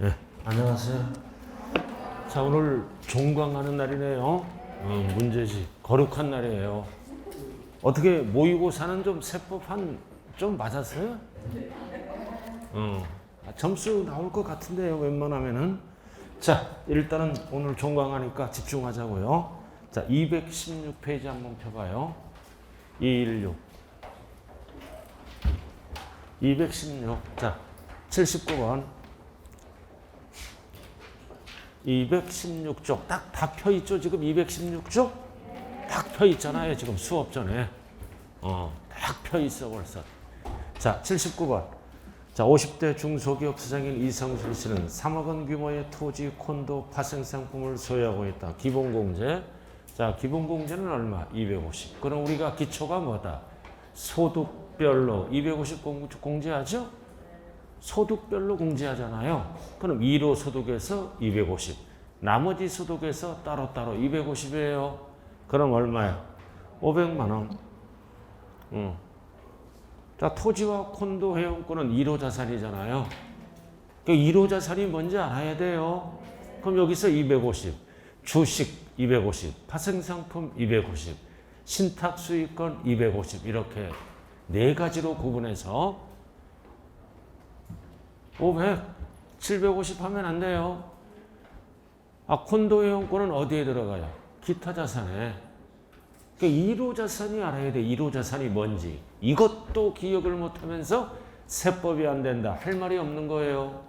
네, 안녕하세요. 자, 오늘 종강하는 날이네요. 문제집 거룩한 날이에요. 어떻게 모의고사는 좀 세법한 좀 맞았어요? 점수 나올 것 같은데요, 웬만하면은. 자, 일단은 오늘 종강하니까 집중하자고요. 자, 216페이지 한번 펴봐요. 216. 216. 자, 79번. 216쪽 딱 다 펴 있죠. 지금 216쪽 딱 펴 있잖아요. 지금 수업 전에 딱 펴 있어 벌써. 자, 79번. 자, 50대 중소기업 사장인 이성실 씨는 3억 원 규모의 토지, 콘도, 파생 상품을 소유하고 있다. 기본공제. 자, 기본공제는 얼마? 250. 그럼 우리가 기초가 뭐다? 소득별로 250 공제하죠? 소득별로 공제하잖아요. 그럼 1호 소득에서 250. 나머지 소득에서 따로따로 250이에요. 그럼 얼마야? 500만 원. 자, 토지와 콘도 회원권은 1호 자산이잖아요. 그 1호 자산이 뭔지 알아야 돼요. 그럼 여기서 250. 주식 250. 파생상품 250. 신탁수익권 250. 이렇게 네 가지로 구분해서 500, 750 하면 안 돼요. 콘도 회원권은 어디에 들어가요? 기타 자산에. 그러니까 1호 자산이 알아야 돼. 1호 자산이 뭔지. 이것도 기억을 못하면서 세법이 안 된다. 할 말이 없는 거예요.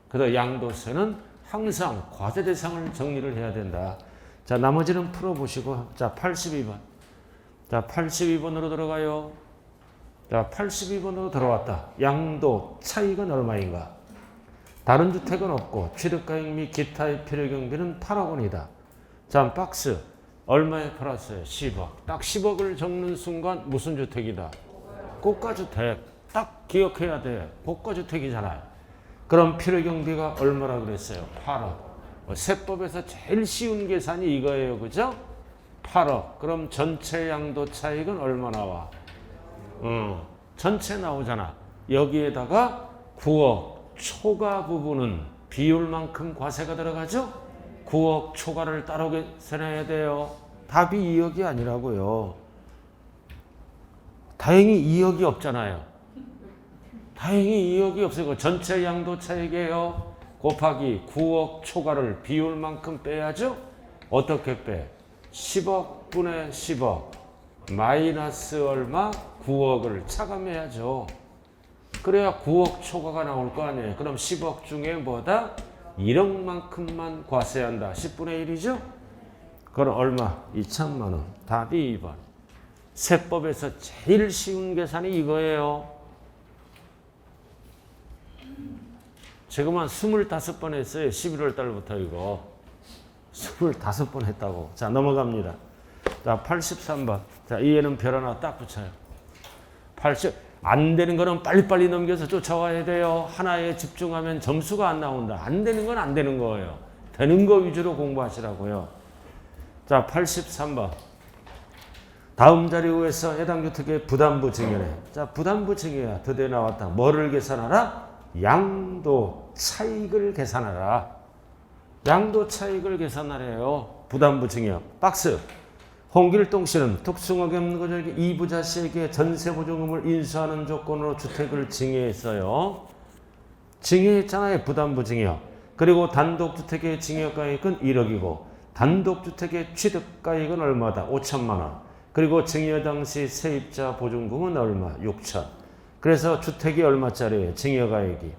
그래서 양도세는 항상 과세 대상을 정리를 해야 된다. 자, 나머지는 풀어보시고. 자, 82번. 자, 82번으로 들어가요. 자, 82번으로 들어왔다. 양도 차익은 얼마인가? 다른 주택은 없고 취득가액 및 기타의 필요경비는 8억 원이다. 자, 박스. 얼마에 팔았어요? 10억. 딱 10억을 적는 순간 무슨 주택이다? 고가주택. 딱 기억해야 돼. 고가주택이잖아요. 그럼 필요경비가 얼마라 그랬어요? 8억. 세법에서 제일 쉬운 계산이 이거예요. 그죠? 8억. 그럼 전체 양도 차익은 얼마 나와? 전체 나오잖아. 여기에다가 9억 초과 부분은 비율만큼 과세가 들어가죠? 9억 초과를 따로 계산해야 돼요. 답이 2억이 아니라고요. 다행히 2억이 없잖아요. 다행히 2억이 없어요. 전체 양도 차익이에요. 곱하기 9억 초과를 비율만큼 빼야죠? 어떻게 빼? 10억 분의 10억 마이너스 얼마? 9억을 차감해야죠. 그래야 9억 초과가 나올 거 아니에요. 그럼 10억 중에 뭐다? 1억만큼만 과세한다. 10분의 1이죠? 그럼 얼마? 2천만 원. 답이 2번. 세법에서 제일 쉬운 계산이 이거예요. 지금 한 25번 했어요. 11월 달부터 이거. 25번 했다고. 자, 넘어갑니다. 자, 83번. 자, 이해는 별 하나 딱 붙여요. 80. 안 되는 거는 빨리빨리 넘겨서 쫓아와야 돼요. 하나에 집중하면 점수가 안 나온다. 안 되는 건 안 되는 거예요. 되는 거 위주로 공부하시라고요. 자, 83번. 다음 자료에서 해당 주택의 부담부 증여네. 자, 부담부 증여야. 드디어 나왔다. 뭐를 계산하라? 양도 차익을 계산하라. 양도 차익을 계산하래요. 부담부 증여. 박스. 홍길동 씨는 특수학연구자에게 이부자 씨에게 전세보증금을 인수하는 조건으로 주택을 증여했어요. 증여했잖아요. 부담부 증여. 그리고 단독주택의 증여가액은 1억이고 단독주택의 취득가액은 얼마다? 5천만 원. 그리고 증여 당시 세입자 보증금은 얼마? 6천. 그래서 주택이 얼마짜리예요? 증여가액이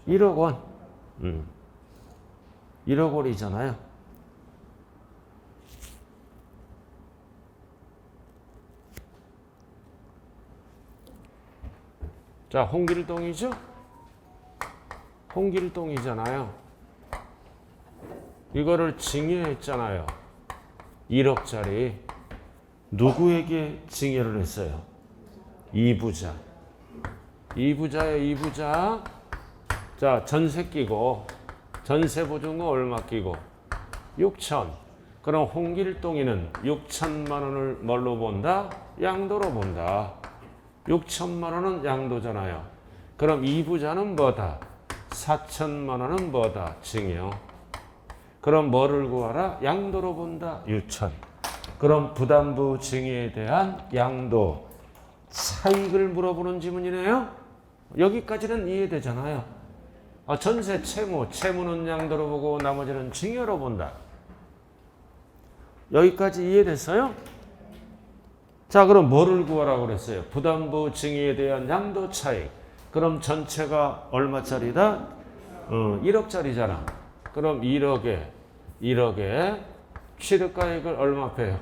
1억 원. 1억 원이잖아요. 자, 홍길동이죠? 홍길동이잖아요. 이거를 증여했잖아요. 1억짜리. 누구에게 증여를 했어요? 이부자. 이부자예요, 이부자. 자, 전세 끼고, 전세 보증금 얼마 끼고? 6천. 그럼 홍길동이는 6천만 원을 뭘로 본다? 양도로 본다. 6천만 원은 양도잖아요. 그럼 이부자는 뭐다? 4천만 원은 뭐다? 증여. 그럼 뭐를 구하라? 양도로 본다. 유천. 그럼 부담부 증여에 대한 양도 차익을 물어보는 지문이네요. 여기까지는 이해되잖아요. 전세 채무, 채무는 양도로 보고 나머지는 증여로 본다. 여기까지 이해됐어요? 자, 그럼 뭐를 구하라고 그랬어요? 부담부 증여에 대한 양도 차익. 그럼 전체가 얼마짜리다? 1억짜리잖아. 그럼 1억에 취득가액을 얼마 빼요?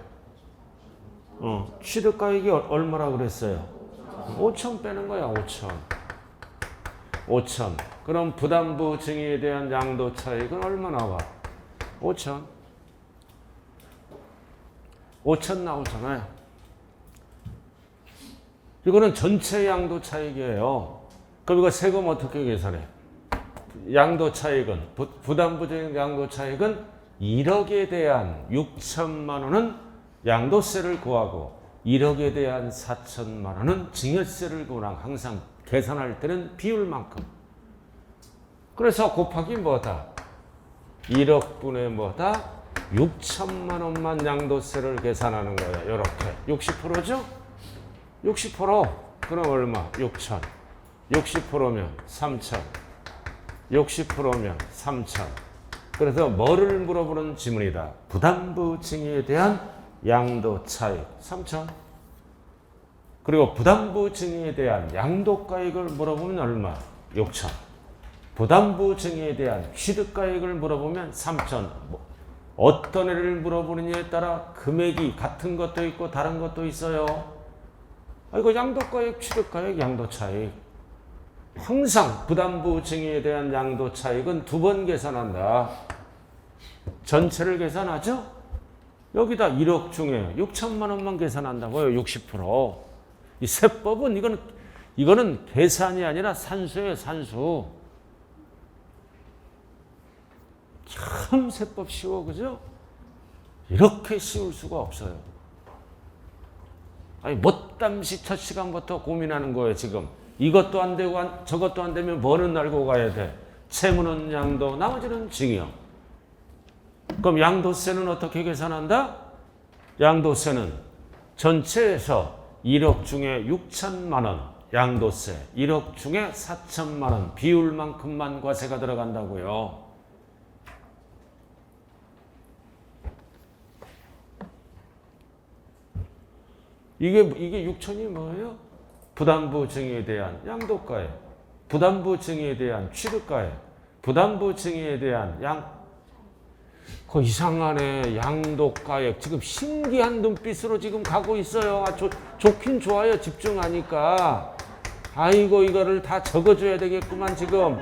취득가액이 얼마라고 그랬어요? 5천 빼는 거야, 5천. 5천. 그럼 부담부 증여에 대한 양도 차익은 얼마 나와? 5천. 5천 나오잖아요. 이거는 전체 양도 차익이에요. 그럼 이거 세금 어떻게 계산해? 양도 차익은, 부담부 증여 양도 차익은 1억에 대한 6천만 원은 양도세를 구하고 1억에 대한 4천만 원은 증여세를 구하고 항상 계산할 때는 비율만큼. 그래서 곱하기 뭐다? 1억분의 뭐다? 6천만 원만 양도세를 계산하는 거야. 이렇게 60%죠? 60%. 그럼 얼마? 6천. 60%면 3천. 60%면 3천. 그래서 뭐를 물어보는 지문이다? 부담부 증여에 대한 양도 차익 3천. 그리고 부담부 증여에 대한 양도가액을 물어보면 얼마? 6천. 부담부 증여에 대한 취득가액을 물어보면 3천. 어떤 애를 물어보느냐에 따라 금액이 같은 것도 있고 다른 것도 있어요. 이거 양도가액, 취득가액, 양도차익. 항상 부담부 증여에 대한 양도차익은 2번 계산한다. 전체를 계산하죠? 여기다 1억 중에 6천만 원만 계산한다고요. 60%. 이 세법은 이거는 계산이 아니라 산수예요, 산수. 참 세법 쉬워, 그죠? 이렇게 쉬울 수가 없어요. 아니, 못담시 첫 시간부터 고민하는 거예요, 지금. 이것도 안 되고 저것도 안 되면 뭐는 알고 가야 돼? 채무는 양도, 나머지는 증여. 그럼 양도세는 어떻게 계산한다? 양도세는 전체에서 1억 중에 6천만 원 양도세, 1억 중에 4천만 원 비율만큼만 과세가 들어간다고요. 이게 6천이 뭐예요? 부담부 증여에 대한 양도가액, 부담부 증여에 대한 취득가액, 부담부 증여에 대한 이상하네. 양도가액. 지금 신기한 눈빛으로 지금 가고 있어요. 좋긴 좋아요. 집중하니까. 아이고, 이거를 다 적어줘야 되겠구만, 지금.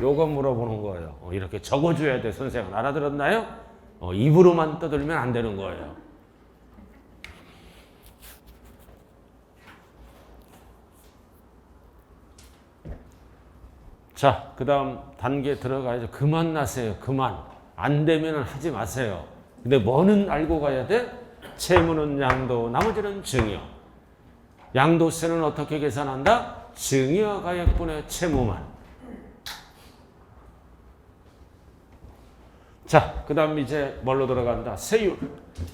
요거 물어보는 거예요. 이렇게 적어줘야 돼, 선생님. 알아들었나요? 입으로만 떠들면 안 되는 거예요. 자, 그 다음 단계 들어가야죠. 그만 나세요. 그만. 안 되면 하지 마세요. 근데 뭐는 알고 가야 돼? 채무는 양도, 나머지는 증여. 양도세는 어떻게 계산한다? 증여가액분의 채무만. 자, 그 다음 이제 뭘로 들어간다? 세율.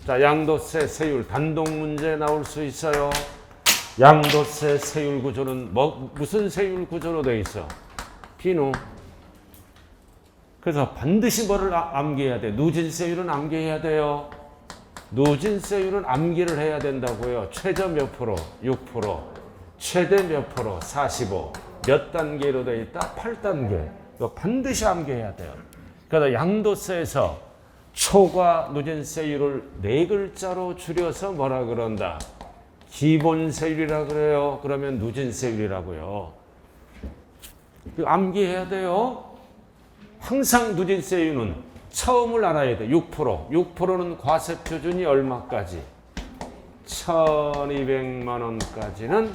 자, 양도세, 세율. 단독 문제 나올 수 있어요. 양도세 세율 구조는 무슨 세율 구조로 되어 있어? 비누. 그래서 반드시 뭐를 암기해야 돼? 누진세율은 암기해야 돼요. 누진세율은 암기를 해야 된다고요. 최저 몇 프로? 6%. 최대 몇 프로? 45. 몇 단계로 되어 있다? 8단계. 이거 반드시 암기해야 돼요. 그래서 양도세에서 초과 누진세율을 4글자로 줄여서 뭐라 그런다? 기본세율이라 그래요. 그러면 누진세율이라고요. 이거 암기해야 돼요. 항상 누진세율은 처음을 알아야 돼. 6%. 6%는 과세 표준이 얼마까지? 1,200만 원까지는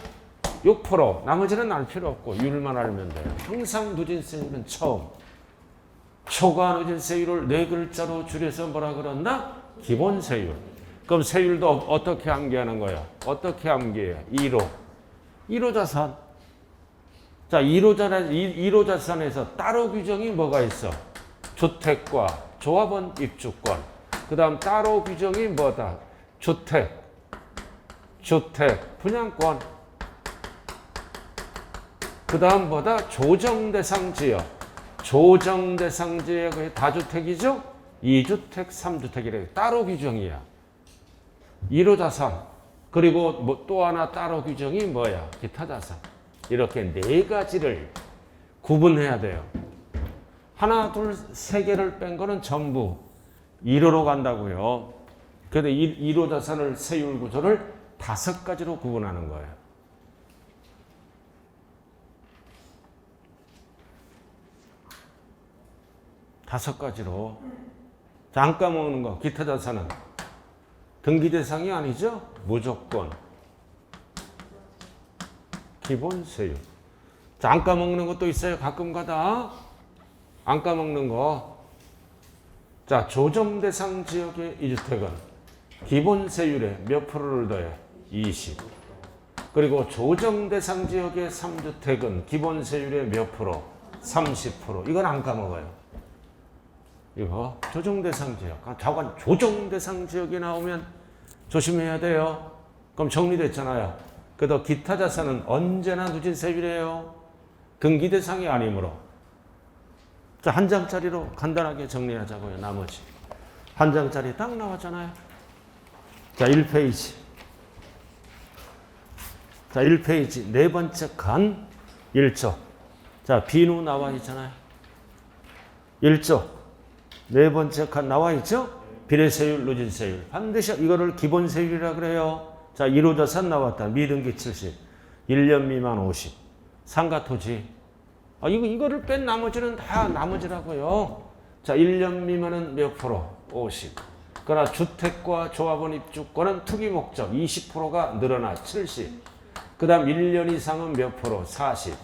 6%. 나머지는 알 필요 없고 율만 알면 돼요. 항상 누진세율은 처음. 초과 누진세율을 4글자로 줄여서 뭐라 그런다? 기본세율. 그럼 세율도 어떻게 암기하는 거야? 어떻게 암기해? 1호. 1호 자산. 자, 1호 자산에서 따로 규정이 뭐가 있어? 주택과 조합원 입주권. 그 다음 따로 규정이 뭐다? 주택, 분양권. 그 다음 뭐다? 조정대상 지역. 조정대상 지역의 다주택이죠? 2주택, 3주택이래. 따로 규정이야. 1호 자산. 그리고 뭐 또 하나 따로 규정이 뭐야? 기타 자산. 이렇게 네 가지를 구분해야 돼요. 하나, 둘, 세 개를 뺀 거는 전부 1호로 간다고요. 그런데 1호 자산을 세율 구조를 5가지로 구분하는 거예요. 다섯 가지로. 자, 안 까먹는 거. 기타 자산은 등기 대상이 아니죠? 무조건 기본 세율. 자, 안 까먹는 것도 있어요. 가끔 가다. 안 까먹는 거. 자, 조정 대상 지역의 2주택은 기본 세율에 몇 프로를 더해? 20. 그리고 조정 대상 지역의 3주택은 기본 세율의 몇 프로? 30%. 이건 안 까먹어요. 이거 조정 대상 지역. 자관 조정 대상 지역이 나오면 조심해야 돼요. 그럼 정리됐잖아요. 그래도 기타 자산은 언제나 누진 세율이에요. 등기 대상이 아니므로. 자, 한 장짜리로 간단하게 정리하자고요. 나머지 한 장짜리 딱 나왔잖아요. 자, 1페이지. 자, 1페이지 네 번째 칸 1조. 자, 비누 나와 있잖아요. 1조 네 번째 칸 나와 있죠? 비례세율, 누진세율. 반드시 이거를 기본세율이라 그래요. 자, 1호 자산 나왔다. 미등기 70. 1년 미만 50. 상가 토지. 이거를 뺀 나머지는 다 나머지라고요. 자, 1년 미만은 몇 프로? 50. 그러나 주택과 조합원 입주권은 투기 목적 20%가 늘어나 70. 그 다음 1년 이상은 몇 프로? 40.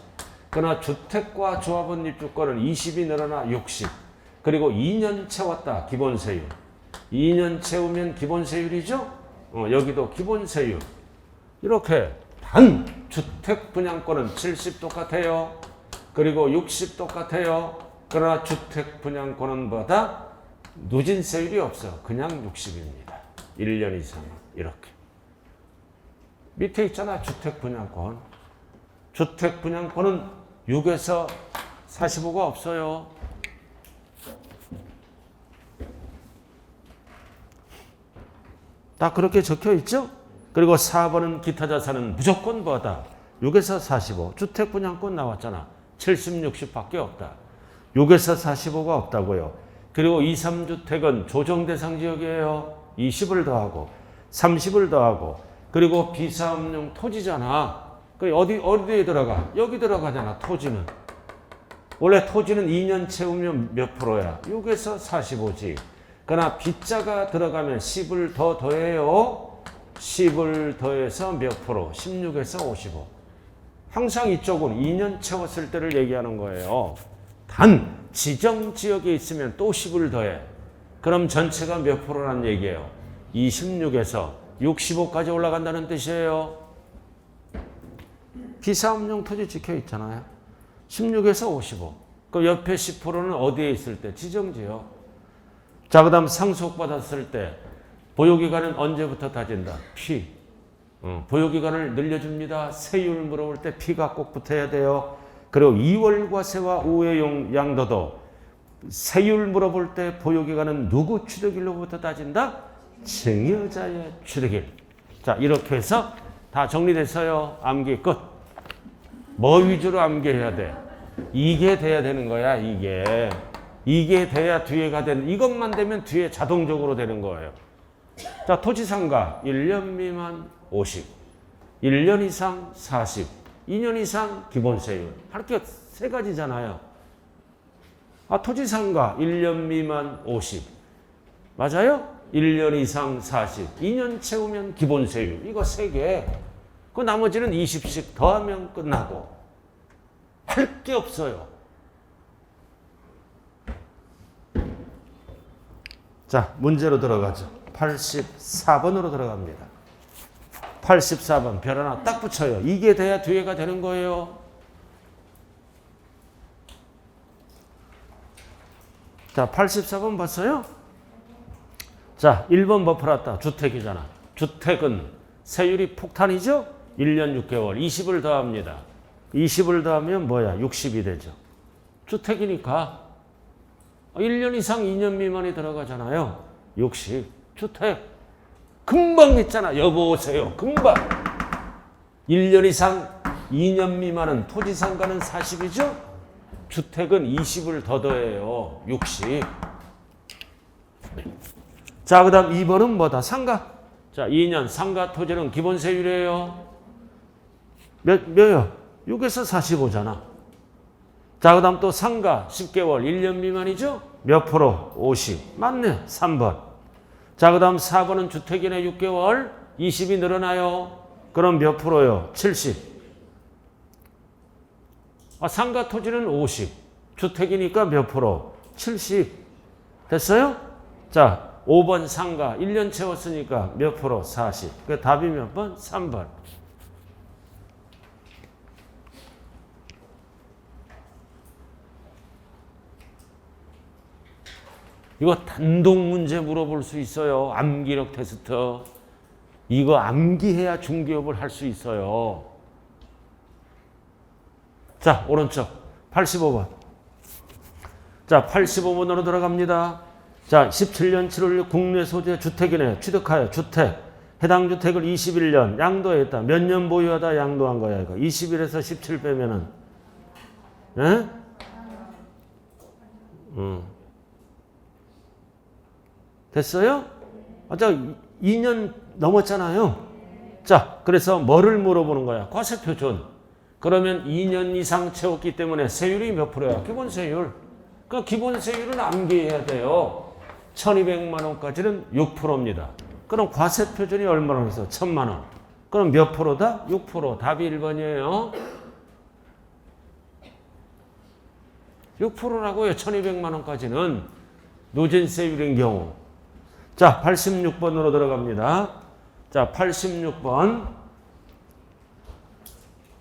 그러나 주택과 조합원 입주권은 20이 늘어나 60. 그리고 2년 채웠다. 기본세율. 2년 채우면 기본세율이죠? 여기도 기본세율. 이렇게 단 주택 분양권은 70 똑같아요. 그리고 60 똑같아요. 그러나 주택 분양권은 뭐다? 누진세율이 없어. 그냥 60입니다. 1년 이상은 이렇게. 밑에 있잖아. 주택 분양권. 주택 분양권은 6에서 45가 없어요. 다 그렇게 적혀 있죠? 그리고 4번은 기타 자산은 무조건 뭐다? 6에서 45. 주택 분양권 나왔잖아. 70, 60밖에 없다. 6에서 45가 없다고요. 그리고 2, 3주택은 조정 대상 지역이에요. 20을 더하고 30을 더하고 그리고 비사업용 토지잖아. 그 어디에 들어가? 여기 들어가잖아. 토지는. 원래 토지는 2년 채우면 몇 프로야? 6에서 45지. 그러나 빗자가 들어가면 10을 더 더해요. 10을 더해서 몇 프로? 16에서 55. 항상 이쪽은 2년 채웠을 때를 얘기하는 거예요. 단 지정 지역에 있으면 또 10을 더해. 그럼 전체가 몇 프로란 얘기예요? 26에서 65까지 올라간다는 뜻이에요. 비사업용 토지 찍혀 있잖아요. 16에서 55. 그럼 옆에 10%는 어디에 있을 때? 지정 지역. 자, 그 다음 상속받았을 때 보유기간은 언제부터 다진다? 피. 보유기간을 늘려줍니다. 세율 물어볼 때 피가 꼭 붙어야 돼요. 그리고 2월 과세와 우회 양도도 세율 물어볼 때 보유기간은 누구 취득일로부터 따진다? 증여자의 취득일. 자, 이렇게 해서 다 정리됐어요. 암기 끝. 뭐 위주로 암기해야 돼? 이게 돼야 되는 거야. 이게 돼야 뒤에가 되는, 이것만 되면 뒤에 자동적으로 되는 거예요. 자, 토지상가 1년 미만 50, 1년 이상 40, 2년 이상 기본세율. 할 게 세 가지잖아요. 토지상가 1년 미만 50. 맞아요? 1년 이상 40, 2년 채우면 기본세율. 이거 세 개. 그 나머지는 20씩 더하면 끝나고. 할 게 없어요. 자, 문제로 들어가죠. 84번으로 들어갑니다. 84번 별 하나 딱 붙여요. 이게 돼야 뒤에가 되는 거예요. 자, 84번 봤어요? 자, 1번 뭐 풀었다. 주택이잖아. 주택은 세율이 폭탄이죠? 1년 6개월. 20을 더합니다. 20을 더하면 뭐야? 60이 되죠. 주택이니까 1년 이상 2년 미만이 들어가잖아요. 60. 주택. 금방 했잖아. 여보세요. 금방. 1년 이상 2년 미만은 토지상가는 40이죠? 주택은 20을 더 더해요. 60. 자, 그 다음 2번은 뭐다? 상가. 자, 2년 상가 토지는 기본세율이에요. 몇요? 6에서 45잖아. 자, 그 다음 또 상가 10개월 1년 미만이죠? 몇 프로? 50. 맞네. 3번. 자, 그 다음 4번은 주택이네. 6개월 20이 늘어나요. 그럼 몇 프로요? 70. 상가 토지는 50. 주택이니까 몇 프로? 70. 됐어요? 자, 5번 상가 1년 채웠으니까 몇 프로? 40. 그 답이 몇 번? 3번. 이거 단독 문제 물어볼 수 있어요. 암기력 테스트. 이거 암기해야 중개업을 할 수 있어요. 자, 오른쪽 85번. 자, 85번으로 들어갑니다. 자, 17년 7월 국내 소재 주택이네. 취득하여 주택. 해당 주택을 21년 양도했다. 몇 년 보유하다 양도한 거야, 이거. 21에서 17 빼면은. 예? 됐어요? 자, 2년 넘었잖아요. 자, 그래서 뭐를 물어보는 거야? 과세표준. 그러면 2년 이상 채웠기 때문에 세율이 몇 프로야? 기본세율. 그러니까 기본세율은 암기해야 돼요. 1200만 원까지는 6%입니다. 그럼 과세표준이 얼마나 해서 1000만 원. 그럼 몇 프로다? 6%. 답이 1번이에요. 6%라고요. 1200만 원까지는 누진세율인 경우. 자, 86번으로 들어갑니다. 자, 86번.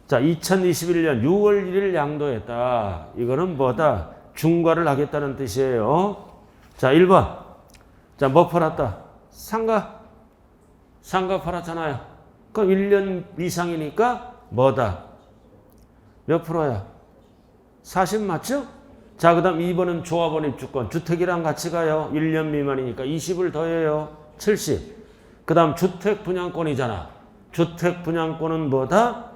자, 2021년 6월 1일 양도했다. 이거는 뭐다? 중과를 하겠다는 뜻이에요. 자, 1번. 자, 뭐 팔았다? 상가. 상가 팔았잖아요. 그럼 1년 이상이니까 뭐다? 몇 프로야? 40 맞죠? 자, 그 다음 2번은 조합원 입주권. 주택이랑 같이 가요. 1년 미만이니까 20을 더해요. 70. 그 다음 주택 분양권이잖아. 주택 분양권은 뭐다?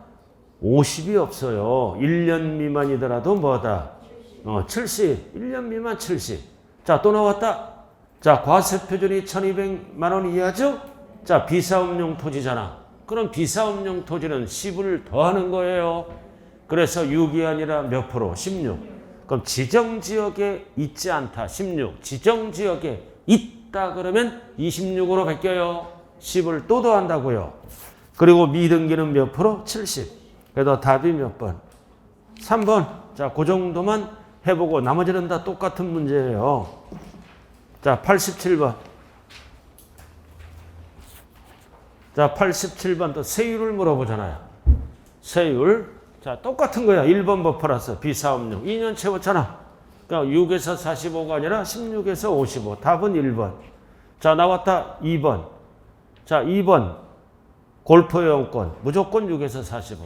50이 없어요. 1년 미만이더라도 뭐다? 70. 1년 미만 70. 자, 또 나왔다. 자, 과세표준이 1200만 원 이하죠? 자, 비사업용 토지잖아. 그럼 비사업용 토지는 10을 더하는 거예요. 그래서 6이 아니라 몇 프로? 16. 그럼 지정지역에 있지 않다. 16. 지정지역에 있다 그러면 26으로 바뀌어요. 10을 또 더한다고요. 그리고 미등기는 몇 프로? 70. 그래도 답이 몇 번? 3번. 자, 그 정도만 해보고 나머지는 다 똑같은 문제예요. 자, 87번. 자, 87번 또 세율을 물어보잖아요. 세율. 자, 똑같은 거야. 1번 뭐 플러스 비사업용. 2년 채웠잖아. 그러니까 6에서 45가 아니라 16에서 55. 답은 1번. 자, 나왔다. 2번. 자, 2번. 골프회원권. 무조건 6에서 45.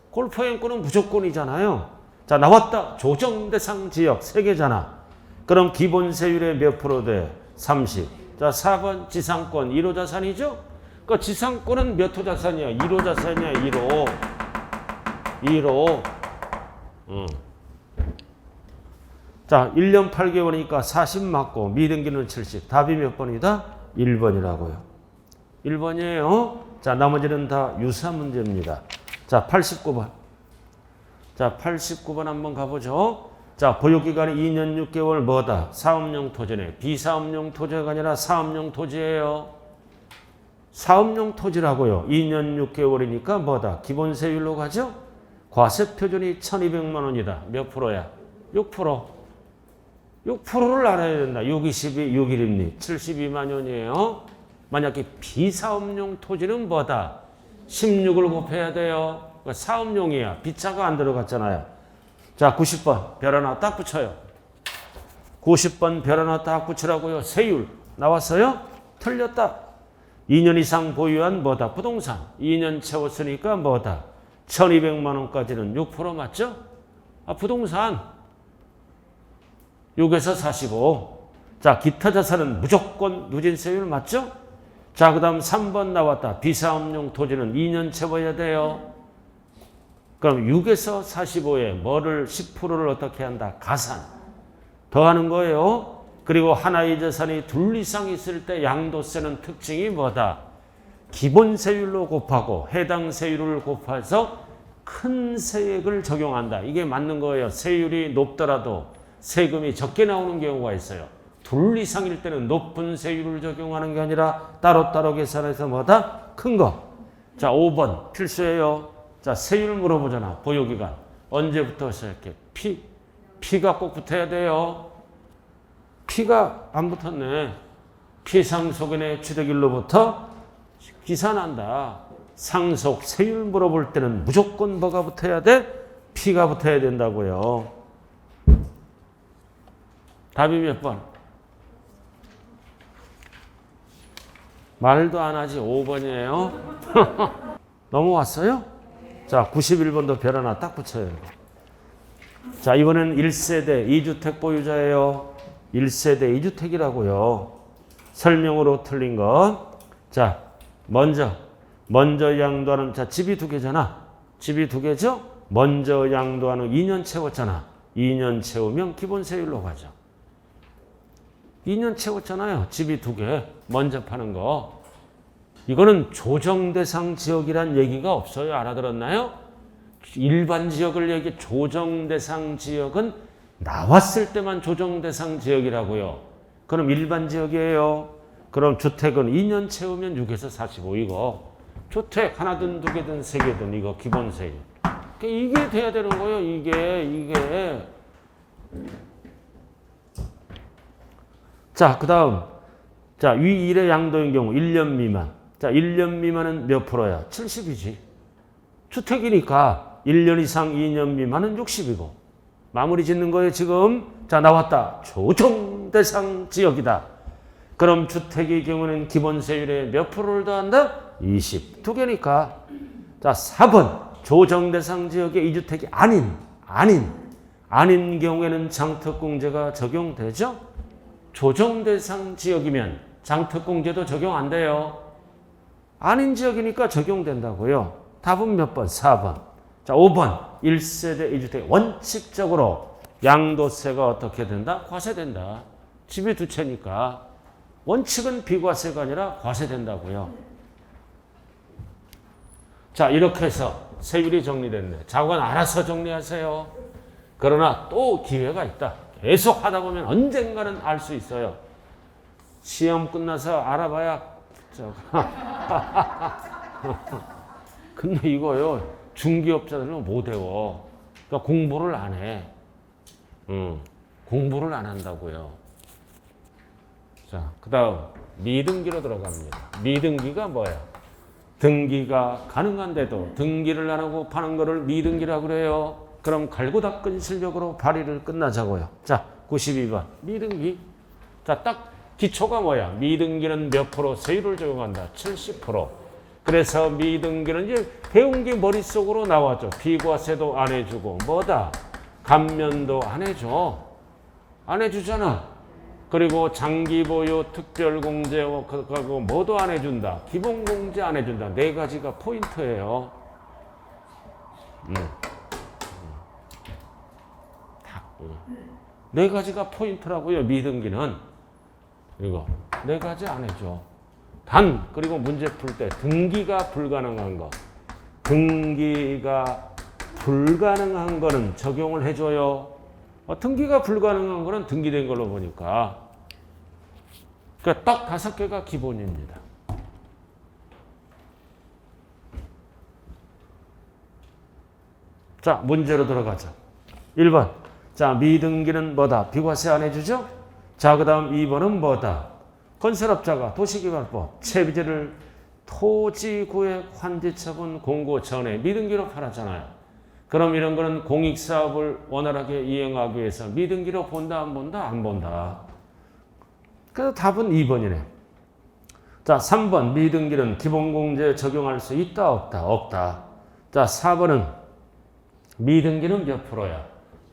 골프회원권은 무조건이잖아요. 자, 나왔다. 조정대상 지역 3개잖아. 그럼 기본세율의 몇 프로 돼? 30. 자, 4번 지상권 1호 자산이죠? 그러니까 지상권은 몇 호 자산이야? 1호 자산이야. 1호. 1호. 자, 1년 8개월이니까 40 맞고 미등기는 70. 답이 몇 번이다? 1번이라고요. 1번이에요. 자, 나머지는 다 유사 문제입니다. 자, 89번. 자, 89번 한번 가보죠. 자, 보유기간이 2년 6개월 뭐다? 사업용 토지네. 비사업용 토지가 아니라 사업용 토지예요. 사업용 토지라고요. 2년 6개월이니까 뭐다? 기본세율로 가죠? 과세표준이 1200만 원이다. 몇 프로야? 6%. 6%를 알아야 된다. 6, 22, 6일입니 72만 원이에요. 만약에 비사업용 토지는 뭐다? 16을 곱해야 돼요. 그러니까 사업용이야. 비차가 안 들어갔잖아요. 자, 90번. 별 하나 딱 붙여요. 90번 별 하나 딱 붙이라고요. 세율 나왔어요? 틀렸다. 2년 이상 보유한 뭐다? 부동산. 2년 채웠으니까 뭐다? 1200만 원까지는 6% 맞죠? 부동산. 6에서 45. 자, 기타 자산은 무조건 누진세율 맞죠? 자, 그 다음 3번 나왔다. 비사업용 토지는 2년 채워야 돼요. 그럼 6에서 45에 뭐를 10%를 어떻게 한다? 가산. 더하는 거예요. 그리고 하나의 재산이 둘 이상 있을 때 양도세는 특징이 뭐다? 기본 세율로 곱하고 해당 세율을 곱해서 큰 세액을 적용한다. 이게 맞는 거예요. 세율이 높더라도 세금이 적게 나오는 경우가 있어요. 둘 이상일 때는 높은 세율을 적용하는 게 아니라 따로따로 계산해서 뭐다? 큰 거. 자, 5번 필수예요. 자, 세율 물어보잖아. 보유기간. 언제부터 시작해? 피가 꼭 붙어야 돼요. 피가 안 붙었네. 피상속인의 취득일로부터 기산한다. 상속 세율 물어볼 때는 무조건 뭐가 붙어야 돼? 피가 붙어야 된다고요. 답이 몇 번? 말도 안 하지. 5번이에요. 넘어왔어요? 자, 91번도 별 하나 딱 붙여요. 자, 이번엔 1세대 2주택 보유자예요. 1세대 2주택이라고요. 설명으로 틀린 것. 자, 먼저 양도하는, 자, 집이 두 개잖아. 집이 두 개죠? 먼저 양도하는 2년 채웠잖아. 2년 채우면 기본세율로 가죠. 2년 채웠잖아요. 집이 두 개. 먼저 파는 거. 이거는 조정대상 지역이란 얘기가 없어요. 알아들었나요? 일반 지역을 얘기, 조정대상 지역은 나왔을 때만 조정대상 지역이라고요. 그럼 일반 지역이에요. 그럼 주택은 2년 채우면 6에서 45 이거. 주택 하나든 두 개든 세 개든 이거 기본세율. 이게 돼야 되는 거예요. 이게. 자, 그 다음. 자, 위 1의 양도인 경우 1년 미만. 자, 1년 미만은 몇 프로야? 70이지. 주택이니까 1년 이상 2년 미만은 60이고. 마무리 짓는 거예요, 지금. 자, 나왔다. 조정대상 지역이다. 그럼 주택의 경우는 기본세율에 몇 프로를 더한다? 20. 두 개니까. 자, 4번. 조정대상 지역의 2주택이 아닌 경우에는 장특공제가 적용되죠? 조정대상 지역이면 장특공제도 적용 안 돼요. 아닌 지역이니까 적용된다고요. 답은 몇 번? 4번. 자, 5번. 1세대 2주택. 원칙적으로 양도세가 어떻게 된다? 과세된다. 집이 두 채니까. 원칙은 비과세가 아니라 과세된다고요. 자, 이렇게 해서 세율이 정리됐네. 자관 알아서 정리하세요. 그러나 또 기회가 있다. 계속 하다 보면 언젠가는 알 수 있어요. 시험 끝나서 알아봐야 근데 이거요, 중기업자들은 못 외워. 그러니까 공부를 안 해. 공부를 안 한다고요. 자, 그 다음 미등기로 들어갑니다. 미등기가 뭐야? 등기가 가능한데도 등기를 안 하고 파는 거를 미등기라고 그래요. 그럼 갈고 닦은 실력으로 발의를 끝나자고요. 자, 92번 미등기. 자, 딱 기초가 뭐야? 미등기는 몇 프로 세율을 적용한다? 70%. 그래서 미등기는 이제 배운 게 머릿속으로 나와죠. 비과세도 안 해주고 뭐다? 감면도 안 해줘. 안 해주잖아. 그리고 장기보유, 특별공제, 그거 뭐도 안 해준다. 기본공제 안 해준다. 네 가지가 포인트예요. 네 가지가 포인트라고요. 미등기는. 이거 네 가지 안 해줘. 단, 그리고 문제 풀 때 등기가 불가능한 거. 등기가 불가능한 거는 적용을 해줘요. 등기가 불가능한 거는 등기된 걸로 보니까. 그러니까 딱 5개가 기본입니다. 자, 문제로 들어가자. 1번. 자, 미등기는 뭐다? 비과세 안 해주죠? 자, 그 다음 2번은 뭐다? 건설업자가 도시개발법 체비제를 토지구획 환지처분 공고 전에 미등기로 팔았잖아요. 그럼 이런 거는 공익사업을 원활하게 이행하기 위해서 미등기로 본다, 안 본다? 안 본다. 그래서 답은 2번이네. 자, 3번 미등기는 기본공제에 적용할 수 있다, 없다? 없다. 자, 4번은 미등기는 몇 프로야?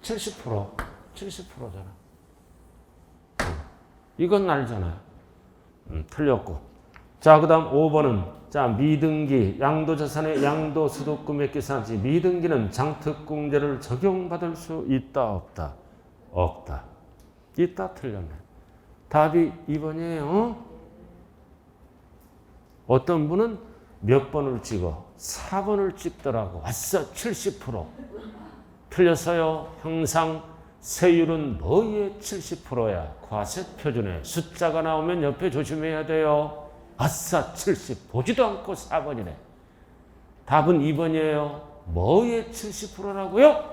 70%. 70%잖아. 이건 알잖아요. 틀렸고. 자, 그 다음 5번은 자, 미등기, 양도자산의 양도소득금액 계산시 미등기는 장특공제를 적용받을 수 있다, 없다? 없다. 있다, 틀렸네. 답이 2번이에요. 어떤 분은 몇 번을 찍어? 4번을 찍더라고. 아싸, 70%. 틀렸어요. 항상 세율은 뭐의 70%야? 과세표준에 숫자가 나오면 옆에 조심해야 돼요. 아싸 70. 보지도 않고 4번이네. 답은 2번이에요. 뭐의 70%라고요?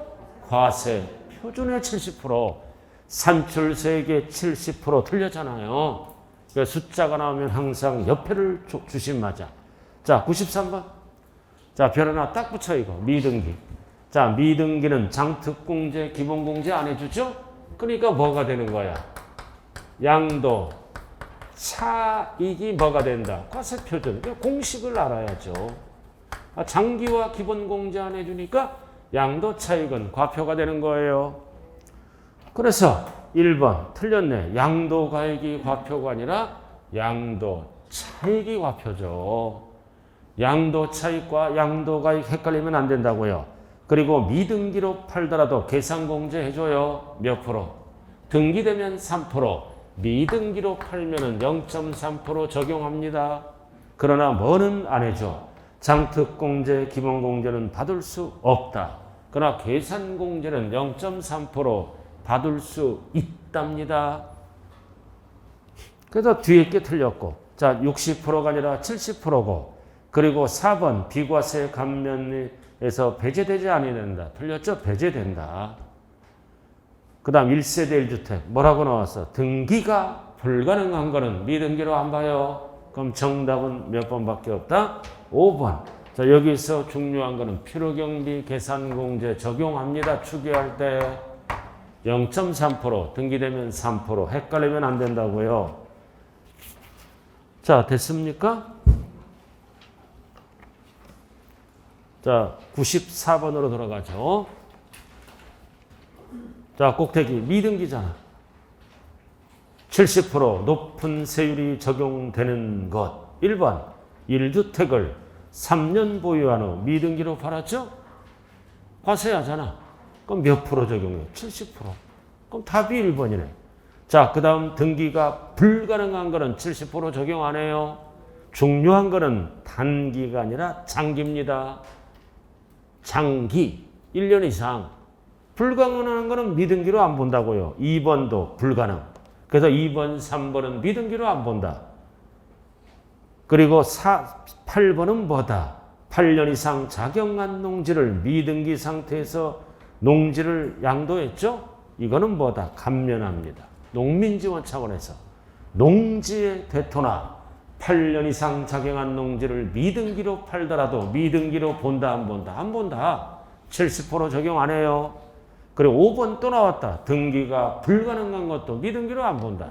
과세표준의 70%. 산출세액의 70% 틀렸잖아요. 그러니까 숫자가 나오면 항상 옆에를 주심하자. 자, 93번. 자, 별 하나 딱 붙여 이거. 미등기. 자, 미등기는 장특공제, 기본공제 안 해주죠? 그러니까 뭐가 되는 거야? 양도, 차익이 뭐가 된다? 과세표준. 공식을 알아야죠. 장기와 기본공제 안 해주니까 양도, 차익은 과표가 되는 거예요. 그래서 1번 틀렸네. 양도가액이 과표가 아니라 양도, 차익이 과표죠. 양도, 차익과 양도가액 헷갈리면 안 된다고요. 그리고 미등기로 팔더라도 계산공제 해줘요. 몇 프로? 등기되면 3%, 미등기로 팔면은 0.3% 적용합니다. 그러나 뭐는 안 해줘? 장특공제, 기본공제는 받을 수 없다. 그러나 계산공제는 0.3% 받을 수 있답니다. 그래서 뒤에 게 틀렸고, 자 60%가 아니라 70%고, 그리고 4번 비과세 감면에서 배제되지 않는다. 틀렸죠? 배제된다. 그 다음 1세대 1주택 뭐라고 나왔어? 등기가 불가능한 거는 미등기로 안 봐요. 그럼 정답은 몇 번밖에 없다? 5번. 자, 여기서 중요한 거는 필요경비 계산공제 적용합니다. 추계할 때 0.3% 등기되면 3% 헷갈리면 안 된다고요. 자, 됐습니까? 자, 94번으로 돌아가죠. 자, 꼭대기 미등기잖아. 70% 높은 세율이 적용되는 것. 1번 1주택을 3년 보유한 후 미등기로 팔았죠? 과세하잖아. 그럼 몇 프로 적용해? 70%. 그럼 답이 1번이네. 자, 그 다음 등기가 불가능한 거는 70% 적용 안 해요. 중요한 거는 단기가 아니라 장기입니다. 장기 1년 이상. 불가능한 거는 미등기로 안 본다고요. 2번도 불가능. 그래서 2번, 3번은 미등기로 안 본다. 그리고 8번은 뭐다? 8년 이상 작용한 농지를 미등기 상태에서 농지를 양도했죠? 이거는 뭐다? 감면합니다. 농민지원 차원에서 농지의 대토나 8년 이상 작용한 농지를 미등기로 팔더라도 미등기로 본다, 안 본다? 안 본다. 70% 적용 안 해요. 그리고 5번 또 나왔다. 등기가 불가능한 것도 미등기로 안 본다.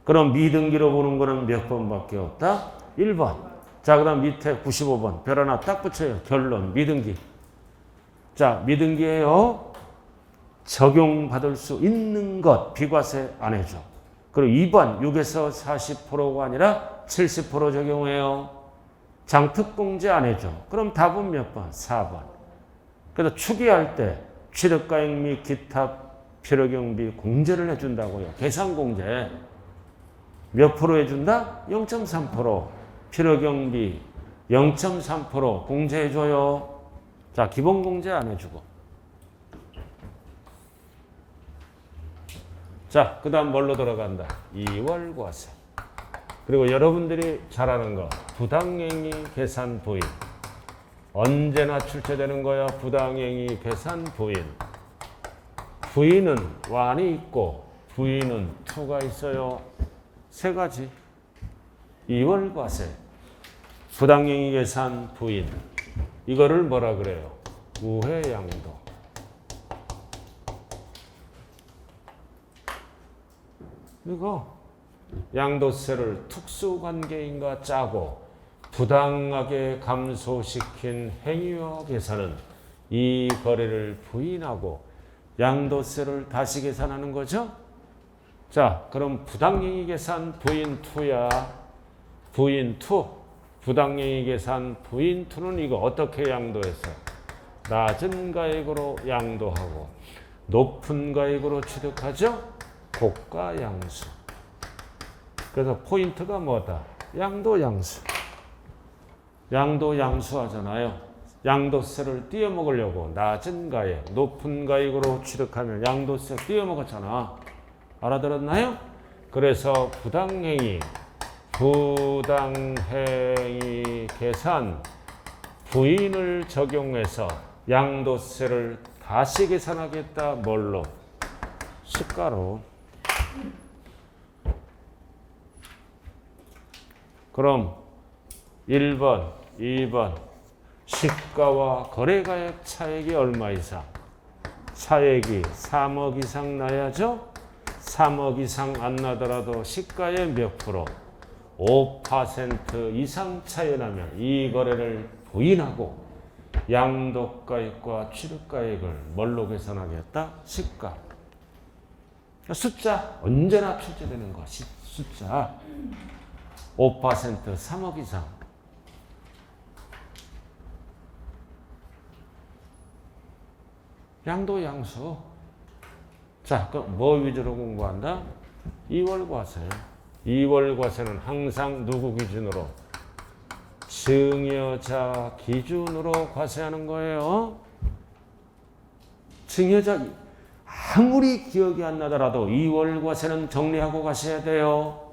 그럼 미등기로 보는 거는 몇 번밖에 없다? 1번. 자, 그 다음 밑에 95번. 별 하나 딱 붙여요. 결론. 미등기. 자, 미등기예요. 적용받을 수 있는 것. 비과세 안 해줘. 그리고 2번. 6에서 40%가 아니라 70% 적용해요. 장특공제 안 해줘. 그럼 답은 몇 번? 4번. 그래서 추계할 때 취득가액 및 기타 필요경비 공제를 해준다고요. 계산공제. 몇 프로 해준다? 0.3%. 필요경비 0.3% 공제해줘요. 자, 기본공제 안 해주고. 자, 그 다음 뭘로 들어간다? 2월 과세. 그리고 여러분들이 잘 아는 거, 부당행위 계산 부인. 언제나 출제되는 거야. 부당행위 계산 부인. 부인은 1이 있고 부인은 2가 있어요. 세 가지. 2월 과세. 부당행위 계산 부인. 이거를 뭐라 그래요? 우회양도. 그리고 양도세를 특수관계인과 짜고 부당하게 감소시킨 행위와 계산은 이 거래를 부인하고 양도세를 다시 계산하는 거죠. 자, 그럼 부당행위 계산 부인 2야. 부인 2. 부당행위 계산 부인 2는 이거 어떻게 양도해서? 낮은 가액으로 양도하고 높은 가액으로 취득하죠? 고가 양수. 그래서 포인트가 뭐다? 양도 양수. 양도 양수 하잖아요. 양도세를 띄어먹으려고 낮은 가액, 높은 가액으로 취득하면 양도세 띄어먹었잖아. 알아들었나요? 그래서 부당행위 계산 부인을 적용해서 양도세를 다시 계산하겠다. 뭘로? 시가로. 그럼 1번, 2번 시가와 거래가액 차액이 얼마 이상? 차액이 3억 이상 나야죠? 3억 이상 안 나더라도 시가의 몇 프로? 5% 이상 차이 나면 이 거래를 부인하고 양도가액과 취득가액을 뭘로 계산하겠다? 시가. 숫자 언제나 출제되는 거. 숫자 5% 3억 이상. 양도 양수. 자, 그럼 뭐 위주로 공부한다? 2월 과세. 2월 과세는 항상 누구 기준으로? 증여자 기준으로 과세하는 거예요. 증여자 아무리 기억이 안 나더라도 2월 과세는 정리하고 가셔야 돼요.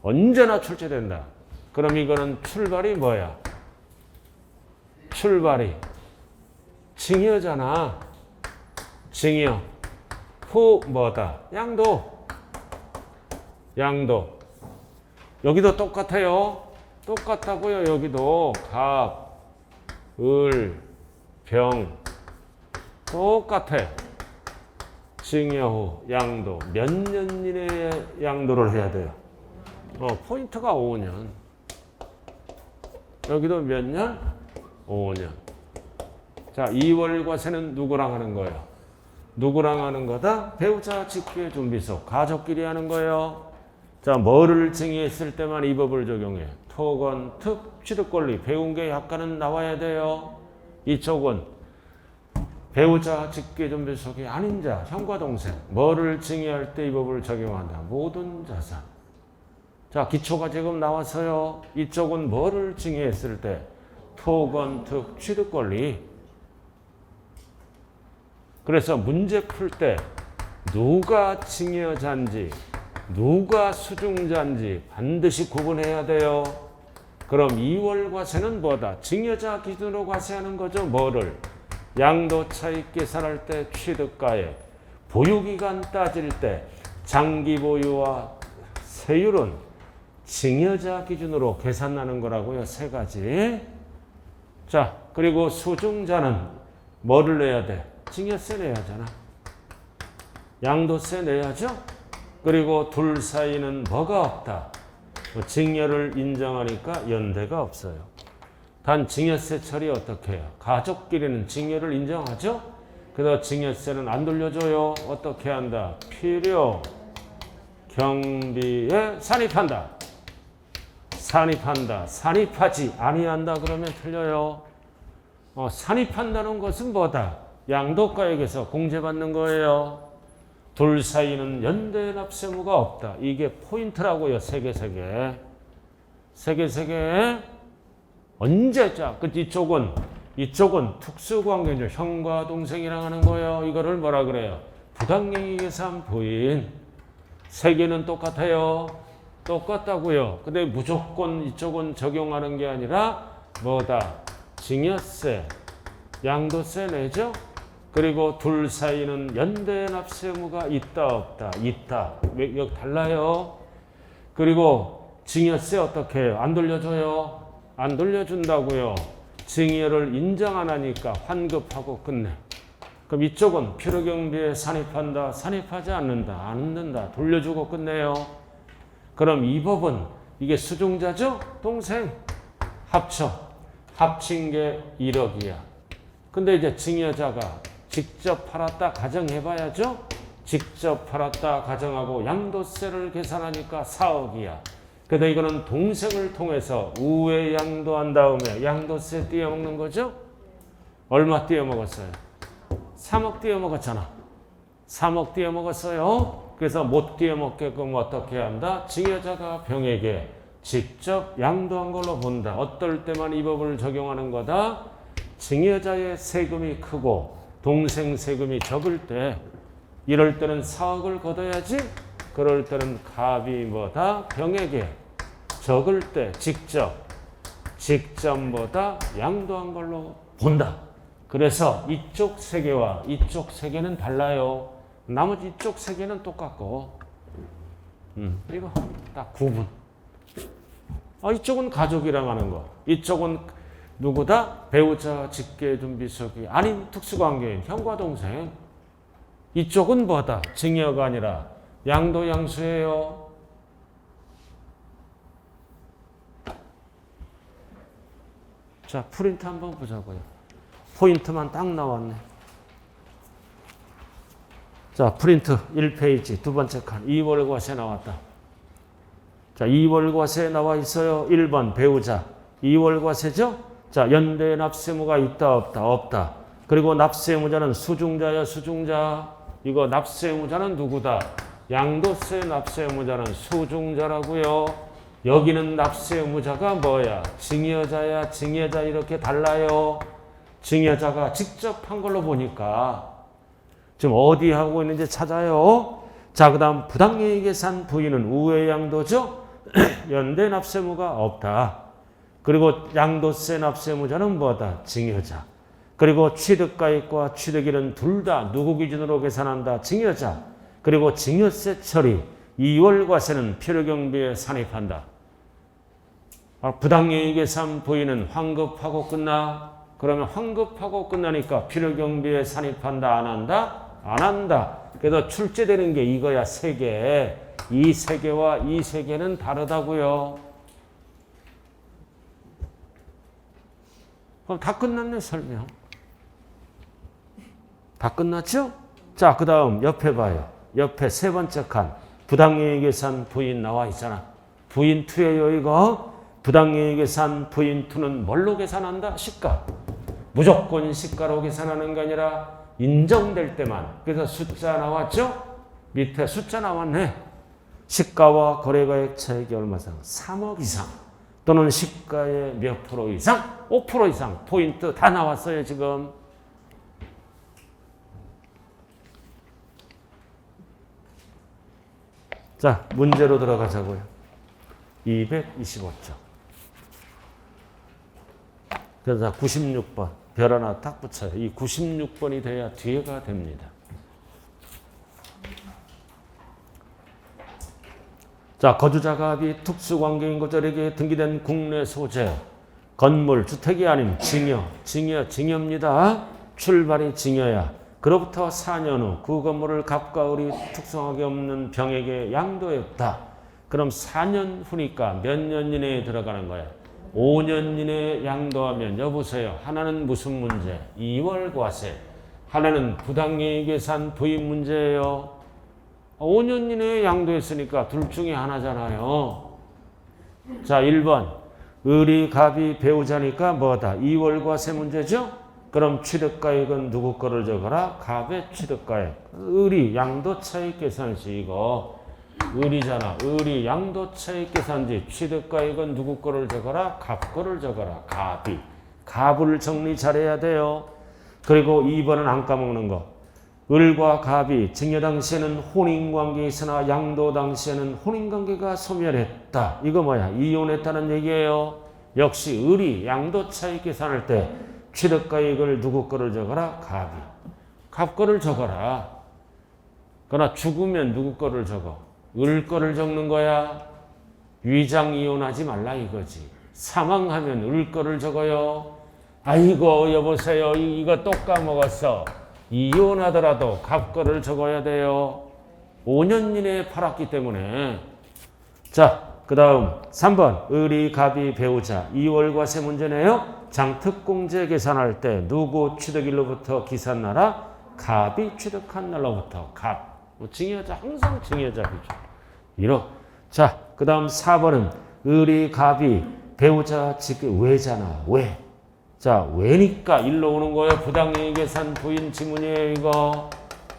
언제나 출제된다. 그럼 이거는 출발이 뭐야? 출발이 증여잖아. 증여. 후 뭐다? 양도. 양도. 여기도 똑같아요. 똑같다고요. 여기도 갑, 을, 병 똑같아. 증여 후 양도. 몇 년 이내에 양도를 해야 돼요? 포인트가 5년. 여기도 몇 년? 5년. 자, 2월 과세는 누구랑 하는 거예요? 누구랑 하는 거다? 배우자 직계 준비소. 가족끼리 하는 거예요. 자, 뭐를 증여했을 때만 이 법을 적용해? 토건, 특, 취득권리. 배운 게 약간은 나와야 돼요. 이쪽은 배우자 직계 준비소가 아닌 자, 형과 동생. 뭐를 증여할 때 이 법을 적용한다? 모든 자산. 자, 기초가 지금 나왔어요. 이쪽은 뭐를 증여했을 때? 토건, 특, 취득권리. 그래서 문제 풀 때 누가 증여자인지 누가 수중자인지 반드시 구분해야 돼요. 그럼 2월 과세는 뭐다? 증여자 기준으로 과세하는 거죠. 뭐를? 양도 차익 계산할 때 취득가액, 보유기간 따질 때 장기 보유와 세율은 증여자 기준으로 계산나는 거라고요. 세 가지. 자, 그리고 수중자는 뭐를 내야 돼? 증여세 내야 하잖아. 양도세 내야죠. 그리고 둘 사이는 뭐가 없다? 증여를 인정하니까 연대가 없어요. 단 증여세 처리 어떻게 해요? 가족끼리는 증여를 인정하죠. 그래서 증여세는 안 돌려줘요. 어떻게 한다? 필요 경비에 산입한다. 산입한다. 산입하지 아니한다 그러면 틀려요. 산입한다는 것은 뭐다? 양도가액에서 공제받는 거예요. 둘 사이는 연대 납세무가 없다. 이게 포인트라고요. 세 개. 언제? 자, 이쪽은 특수관계죠. 형과 동생이랑 하는 거예요. 이거를 뭐라 그래요? 부당행위 계산 부인. 세 개는 똑같아요. 똑같다고요. 근데 무조건 이쪽은 적용하는 게 아니라 뭐다? 증여세, 양도세 내죠? 그리고 둘 사이는 연대 납세무가 있다 없다? 있다. 왜 여기 달라요? 그리고 증여세 어떻게 해요? 안 돌려줘요? 안 돌려준다고요. 증여를 인정 안 하니까 환급하고 끝내. 그럼 이쪽은 필요경비에 산입한다, 산입하지 않는다, 돌려주고 끝내요. 그럼 이 법은 이게 수중자죠? 동생 합친 게 1억이야. 근데 이제 증여자가 직접 팔았다 가정해봐야죠? 직접 팔았다 가정하고 양도세를 계산하니까 4억이야. 그래도 이거는 동생을 통해서 우회 양도한 다음에 양도세 띄어먹는 거죠? 얼마 띄어먹었어요? 3억 띄어먹었잖아. 3억 띄어먹었어요. 그래서 못 띄어먹게끔 어떻게 한다? 증여자가 병에게 직접 양도한 걸로 본다. 어떨 때만 이 법을 적용하는 거다? 증여자의 세금이 크고 동생 세금이 적을 때, 이럴 때는 4억을 걷어야지. 그럴 때는 갑이 뭐다? 병에게 적을 때 직접 뭐다? 양도한 걸로 본다. 그래서 이쪽 세계와 이쪽 세계는 달라요. 나머지 이쪽 세계는 똑같고. 이거 딱 구분. 이쪽은 가족이랑 하는 거. 이쪽은 누구다? 배우자, 직계준비서기, 아닌 특수관계인 형과 동생. 이쪽은 뭐다? 증여가 아니라 양도 양수예요. 자, 프린트 한번 보자고요. 포인트만 딱 나왔네. 자, 프린트 1페이지 두 번째 칸 2월 과세 나왔다. 자, 2월 과세 나와 있어요. 1번 배우자 2월 과세죠? 자, 연대 납세무가 있다 없다? 없다. 그리고 납세무자는 수중자야 수중자. 이거 납세무자는 누구다? 양도세 납세무자는 수중자라고요. 여기는 납세무자가 뭐야? 증여자야 증여자. 이렇게 달라요. 증여자가 직접 한 걸로 보니까 지금 어디 하고 있는지 찾아요. 자, 그 다음 부당이익 계산 부인은 우회 양도죠. 연대 납세무가 없다. 그리고 양도세 납세무자는 뭐다? 증여자. 그리고 취득가액과 취득일은 둘 다 누구 기준으로 계산한다? 증여자. 그리고 증여세 처리 2월 과세는 필요경비에 산입한다. 부당이익 계산 부인은 환급하고 끝나. 그러면 환급하고 끝나니까 필요경비에 산입한다 안 한다? 안 한다. 그래서 출제되는 게 이거야. 세 개. 이 세 개와 이 세 개는 다르다고요. 그럼 다 끝났네 설명. 다 끝났죠? 자, 그 다음 옆에 봐요. 옆에 세 번째 칸 부당이익 계산 부인 나와 있잖아. 부인 2예요 이거. 부당이익 계산 부인 2는 뭘로 계산한다? 시가. 무조건 시가로 계산하는 게 아니라 인정될 때만. 그래서 숫자 나왔죠? 밑에 숫자 나왔네. 시가와 거래가액 차익이 얼마 이상? 3억 이상. 또는 시가의 몇 프로 이상? 5% 이상. 포인트 다 나왔어요 지금. 자, 문제로 들어가자고요. 225쪽. 그래서 96번. 별 하나 딱 붙여요. 이 96번이 돼야 뒤에가 됩니다. 자, 거주자갑이 특수관계인 거절에게 등기된 국내 소재, 건물, 주택이 아닌 증여입니다. 출발이 증여야. 그로부터 4년 후 그 건물을 갑과 을이 특성하게 없는 병에게 양도했다. 그럼 4년 후니까 몇 년 이내에 들어가는 거야? 5년 이내에 양도하면 여보세요. 하나는 무슨 문제? 2월 과세. 하나는 부당이익 계산 부인 문제예요. 5년 이내에 양도했으니까 둘 중에 하나잖아요. 자, 1번. 을이 갑이 배우자니까 뭐다? 2월 과세 문제죠? 그럼 취득가액은 누구 거를 적어라? 갑의 취득가액. 을이 양도차익 계산시 이거. 을이잖아. 을이 양도차익 계산지. 취득가액은 누구 거를 적어라? 갑 거를 적어라. 갑이. 갑을 정리 잘해야 돼요. 그리고 2번은 안 까먹는 거. 을과 갑이 증여 당시에는 혼인관계에 있으나 양도 당시에는 혼인관계가 소멸했다. 이거 뭐야? 이혼했다는 얘기예요. 역시 을이 양도차익 계산할 때 취득가액을 누구 거를 적어라? 갑이. 갑 거를 적어라. 그러나 죽으면 누구 거를 적어? 을 거를 적는 거야. 위장 이혼하지 말라 이거지. 사망하면 을 거를 적어요. 아이고 여보세요. 이거 또 까먹었어. 이혼하더라도 갑거를 적어야 돼요. 5년 이내에 팔았기 때문에. 자, 그 다음 3번 을이 갑이 배우자 2월과세 문제네요. 장특공제 계산할 때 누구 취득일로부터 기산나라? 갑이 취득한 날로부터. 갑. 증여자 항상 증여자비죠. 자, 그 다음 4번은 을이 갑이 배우자 왜잖아. 왜? 자, 왜니까 일로 오는 거예요. 부당이익 계산 부인 지문이에요. 이거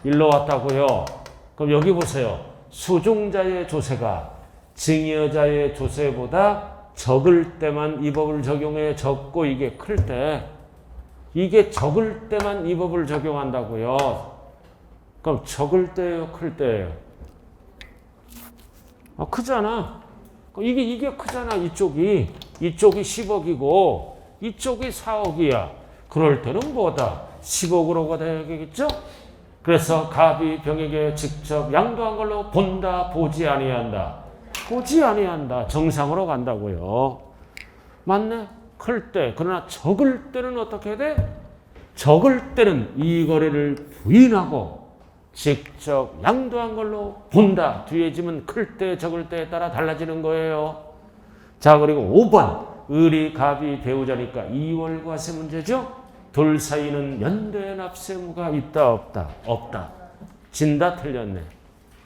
일로 왔다고요. 그럼 여기 보세요. 수종자의 조세가 증여자의 조세보다 적을 때만 이 법을 적용해. 적고 이게 클 때, 이게 적을 때만 이 법을 적용한다고요. 그럼 적을 때예요, 클 때예요? 크잖아. 이게 크잖아. 이쪽이 10억이고 이쪽이 4억이야. 그럴 때는 뭐다? 10억으로가 되겠죠? 그래서 갑이 병에게 직접 양도한 걸로 본다, 보지 아니한다. 보지 아니한다. 정상으로 간다고요. 맞네. 클 때. 그러나 적을 때는 어떻게 돼? 적을 때는 이 거래를 부인하고 직접 양도한 걸로 본다. 뒤에 지면 클 때, 적을 때에 따라 달라지는 거예요. 자, 그리고 5번. 을이 갑이 배우자니까 2월과세 문제죠. 둘 사이는 연대 납세무가 있다 없다? 없다. 진다 틀렸네.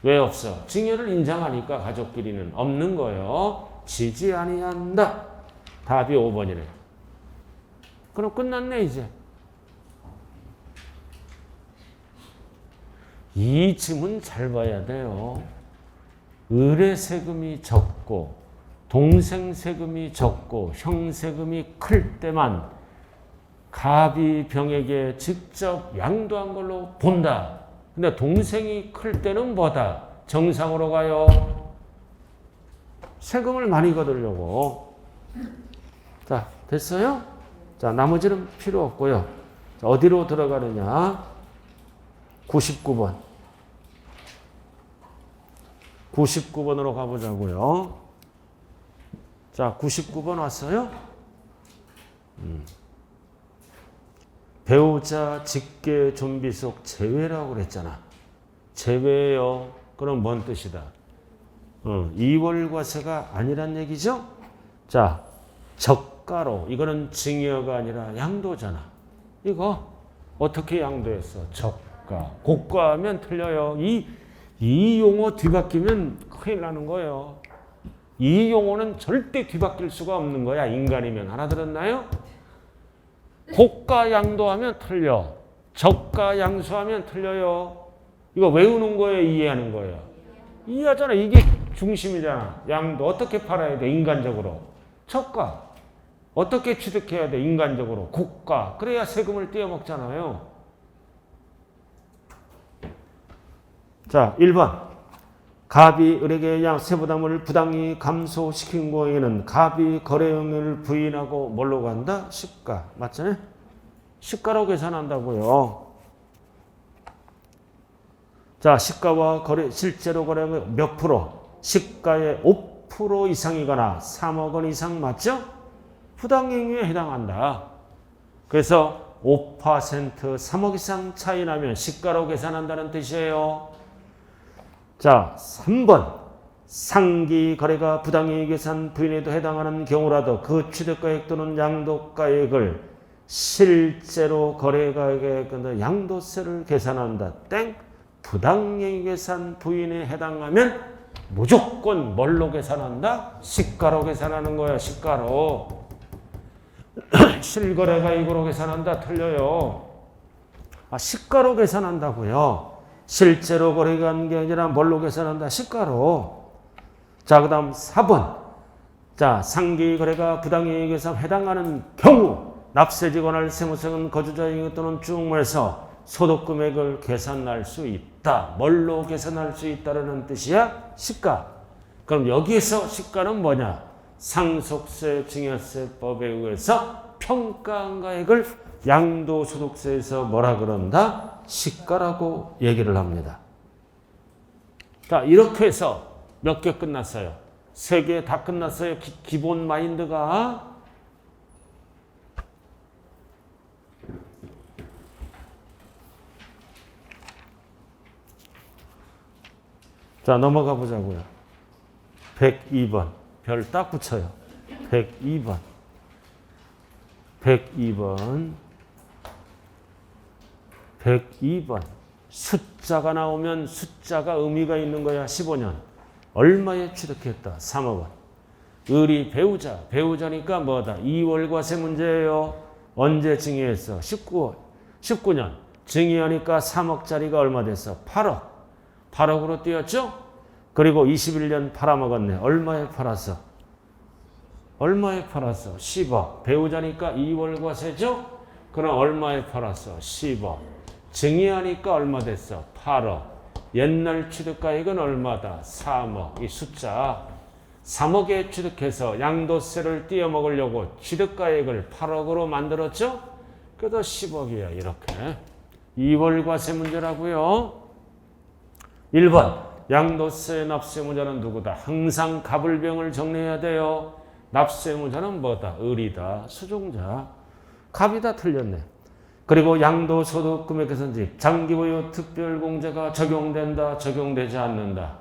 왜 없어? 증여를 인정하니까 가족끼리는 없는 거예요. 지지 아니한다. 답이 5번이네. 그럼 끝났네 이제. 이 쯤은 잘 봐야 돼요. 을의 세금이 적고 동생 세금이 적고 형 세금이 클 때만 갑이 병에게 직접 양도한 걸로 본다. 근데 동생이 클 때는 뭐다? 정상으로 가요. 세금을 많이 거두려고. 자, 됐어요? 자, 나머지는 필요 없고요. 자, 어디로 들어가느냐? 99번. 99번으로 가보자고요. 자, 99번 왔어요? 배우자 직계 존비 속 제외라고 그랬잖아. 제외요. 그럼 뭔 뜻이다? 2월과세가 아니란 얘기죠? 자, 저가로. 이거는 증여가 아니라 양도잖아. 이거 어떻게 양도했어? 저가. 고가하면 틀려요. 이 용어 뒤바뀌면 큰일 나는 거예요. 이 용어는 절대 뒤바뀔 수가 없는 거야. 인간이면. 알아들었나요? 고가 양도하면 틀려. 저가 양수하면 틀려요. 이거 외우는 거예요? 이해하는 거예요? 이해하잖아. 이게 중심이잖아. 양도 어떻게 팔아야 돼? 인간적으로. 저가. 어떻게 취득해야 돼? 인간적으로. 고가. 그래야 세금을 떼어먹잖아요. 자, 1번. 갑이 을에게 세부담을 부당히 감소시킨 경우에는 갑이 거래 영역을 부인하고 뭘로 간다? 시가. 맞잖아요? 시가로 계산한다고요. 자, 시가와 실제로 거래액 몇 프로? 시가의 5% 이상이거나 3억 원 이상 맞죠? 부당행위에 해당한다. 그래서 5%, 3억 이상 차이 나면 시가로 계산한다는 뜻이에요. 자, 3번. 상기 거래가 부당이익 계산 부인에도 해당하는 경우라도 그 취득가액 또는 양도가액을 실제로 거래가액에 양도세를 계산한다. 땡. 부당이익 계산 부인에 해당하면 무조건 뭘로 계산한다? 시가로 계산하는 거야. 시가로. 실거래가액으로 계산한다. 틀려요. 시가로 계산한다고요. 실제로 거래가 한 게 아니라 뭘로 계산한다? 시가로. 자, 그 다음 4번. 자, 상기 거래가 부당이익에서 해당하는 경우 납세지 권할 세무성은 거주자에게 또는 주목물에서 소득금액을 계산할 수 있다. 뭘로 계산할 수 있다는 뜻이야? 시가. 그럼 여기에서 시가는 뭐냐? 상속세 증여세법에 의해서 평가한 가액을 양도소득세에서 뭐라 그런다? 시가라고 얘기를 합니다. 자, 이렇게 해서 몇 개 끝났어요? 3개 다 끝났어요. 기본 마인드가. 자, 넘어가 보자고요. 102번. 별 딱 붙여요. 102번. 102번. 102번. 숫자가 나오면 숫자가 의미가 있는 거야. 15년. 얼마에 취득했다? 3억 원. 의리 배우자. 배우자니까 뭐다? 2월과세 문제예요. 언제 증여했어? 19년. 증여하니까 3억짜리가 얼마 됐어? 8억. 8억으로 뛰었죠? 그리고 21년 팔아먹었네. 얼마에 팔았어? 얼마에 팔았어? 10억. 배우자니까 2월과세죠? 그럼 얼마에 팔았어? 10억. 증여하니까 얼마 됐어? 8억. 옛날 취득가액은 얼마다? 3억. 이 숫자 3억에 취득해서 양도세를 띄어먹으려고 취득가액을 8억으로 만들었죠? 그래도 10억이야. 이렇게. 2월과세 문제라고요. 1번. 양도세 납세무자는 누구다? 항상 갑을병을 정리해야 돼요. 납세무자는 뭐다? 을이다. 수종자. 갑이다. 틀렸네. 그리고 양도소득 금액계산지 장기보유 특별공제가 적용된다. 적용되지 않는다.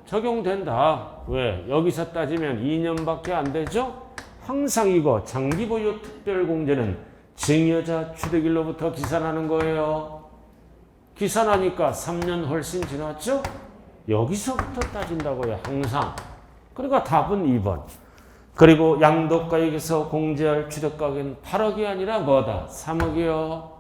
적용된다. 왜? 여기서 따지면 2년밖에 안 되죠? 항상 이거 장기보유 특별공제는 증여자 취득일로부터 기산하는 거예요. 기산하니까 3년 훨씬 지났죠? 여기서부터 따진다고요. 항상. 그러니까 답은 2번. 그리고 양도가액에서 공제할 취득가액은 8억이 아니라 뭐다? 3억이요.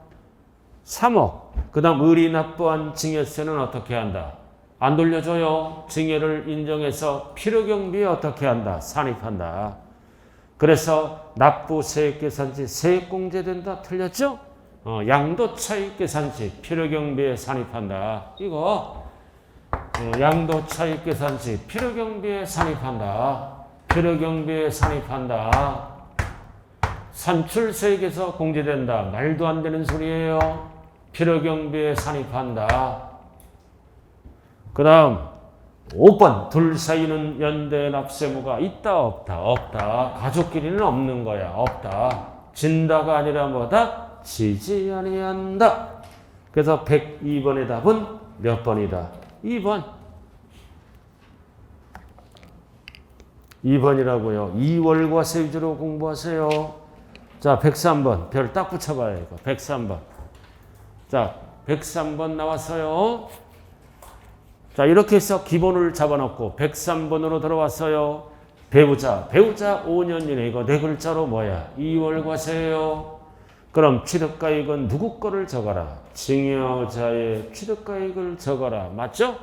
3억. 그 다음 의리 납부한 증여세는 어떻게 한다? 안 돌려줘요. 증여를 인정해서 필요경비에 어떻게 한다? 산입한다. 그래서 납부세액계산시 세액공제된다. 틀렸죠? 양도차익계산시 필요경비에 산입한다. 이거 양도차익계산시 필요경비에 산입한다. 필요경비에 산입한다. 산출세액에서 공제된다. 말도 안 되는 소리예요. 필요경비에 산입한다. 그 다음 5번. 둘 사이는 연대 납세무가 있다 없다? 없다. 가족끼리는 없는 거야. 없다. 진다가 아니라 뭐다? 지지 아니한다. 그래서 102번의 답은 몇 번이다? 2번. 2번이라고요. 2월과세 위주로 공부하세요. 자, 103번. 별 딱 붙여봐요. 이거. 103번. 자, 103번 나왔어요. 자, 이렇게 해서 기본을 잡아놓고 103번으로 들어왔어요. 배우자 5년 이내. 이거 네 글자로 뭐야? 2월과세예요. 그럼 취득가액은 누구 거를 적어라? 증여자의 취득가액을 적어라. 맞죠?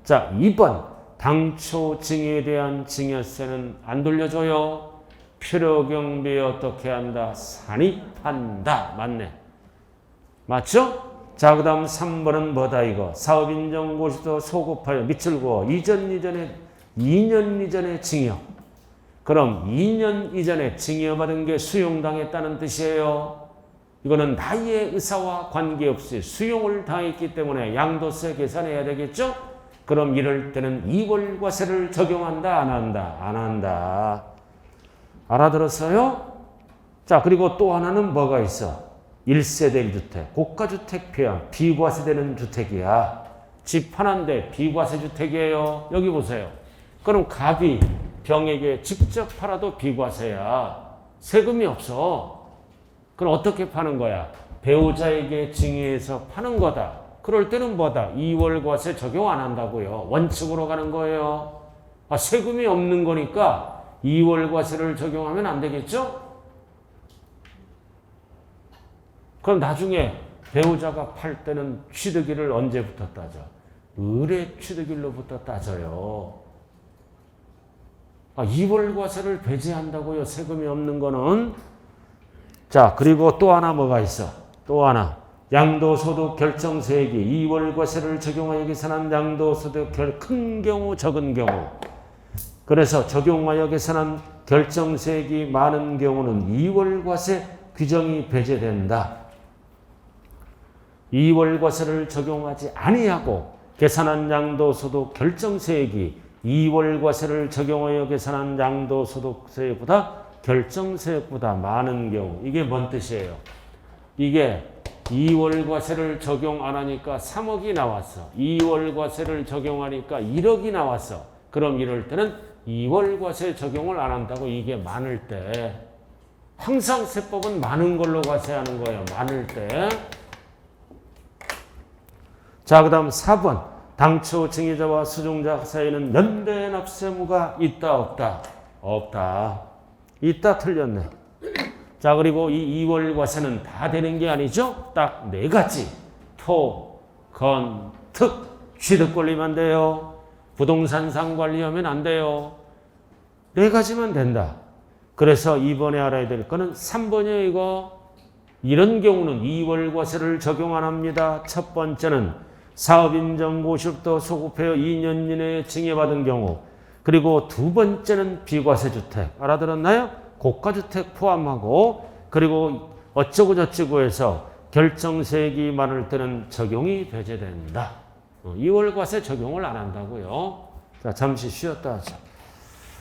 자, 2번. 당초 증여에 대한 증여세는 안 돌려줘요. 필요경비에 어떻게 한다? 산입한다. 맞네. 맞죠? 자, 그 다음 3번은 뭐다 이거? 사업인정고시도 소급하여 밑을 그어 2년 이전에 증여. 그럼 2년 이전에 증여받은 게 수용당했다는 뜻이에요. 이거는 나의 의사와 관계없이 수용을 당했기 때문에 양도세 계산해야 되겠죠? 그럼 이럴 때는 2월과세를 적용한다, 안 한다? 안 한다. 알아들었어요? 자, 그리고 또 하나는 뭐가 있어? 1세대 1주택, 고가주택 표현, 비과세되는 주택이야. 집 하나인데 비과세 주택이에요. 여기 보세요. 그럼 갑이 병에게 직접 팔아도 비과세야. 세금이 없어. 그럼 어떻게 파는 거야? 배우자에게 증여해서 파는 거다. 그럴 때는 뭐다? 2월과세 적용 안 한다고요. 원칙으로 가는 거예요. 세금이 없는 거니까 2월과세를 적용하면 안 되겠죠? 그럼 나중에 배우자가 팔 때는 취득일을 언제부터 따져? 의뢰 취득일로부터 따져요. 2월과세를 배제한다고요. 세금이 없는 거는. 자, 그리고 또 하나 뭐가 있어? 또 하나. 양도소득 결정세액이 2월과세를 적용하여 계산한 양도소득 큰 경우 적은 경우. 그래서 적용하여 계산한 결정세액이 많은 경우는 2월과세 규정이 배제된다. 2월과세를 적용하지 아니하고 계산한 양도소득 결정세액이 2월과세를 적용하여 계산한 양도소득세액보다 결정세액보다 많은 경우. 이게 뭔 뜻이에요? 이게 2월 과세를 적용 안 하니까 3억이 나왔어. 2월 과세를 적용하니까 1억이 나왔어. 그럼 이럴 때는 2월 과세 적용을 안 한다고. 이게 많을 때. 항상 세법은 많은 걸로 과세하는 거예요. 많을 때. 자, 그 다음 4번. 당초 증여자와 수종자 사이에는 연대 납세무가 있다 없다? 없다. 있다 틀렸네. 자, 그리고 이 2월 과세는 다 되는 게 아니죠. 딱 4가지. 토, 건, 특. 취득 권리만 돼요. 부동산상 관리하면 안 돼요. 4가지만 된다. 그래서 이번에 알아야 될 거는 3번이에요, 이거. 이런 경우는 2월 과세를 적용 안 합니다. 첫 번째는 사업인정 50도 소급하여 2년 이내에 증여받은 경우. 그리고 두 번째는 비과세주택. 알아들었나요? 고가주택 포함하고, 그리고 어쩌고저쩌고 해서 결정세액이 많을 때는 적용이 배제된다. 2월 과세 적용을 안 한다고요. 자, 잠시 쉬었다 하자.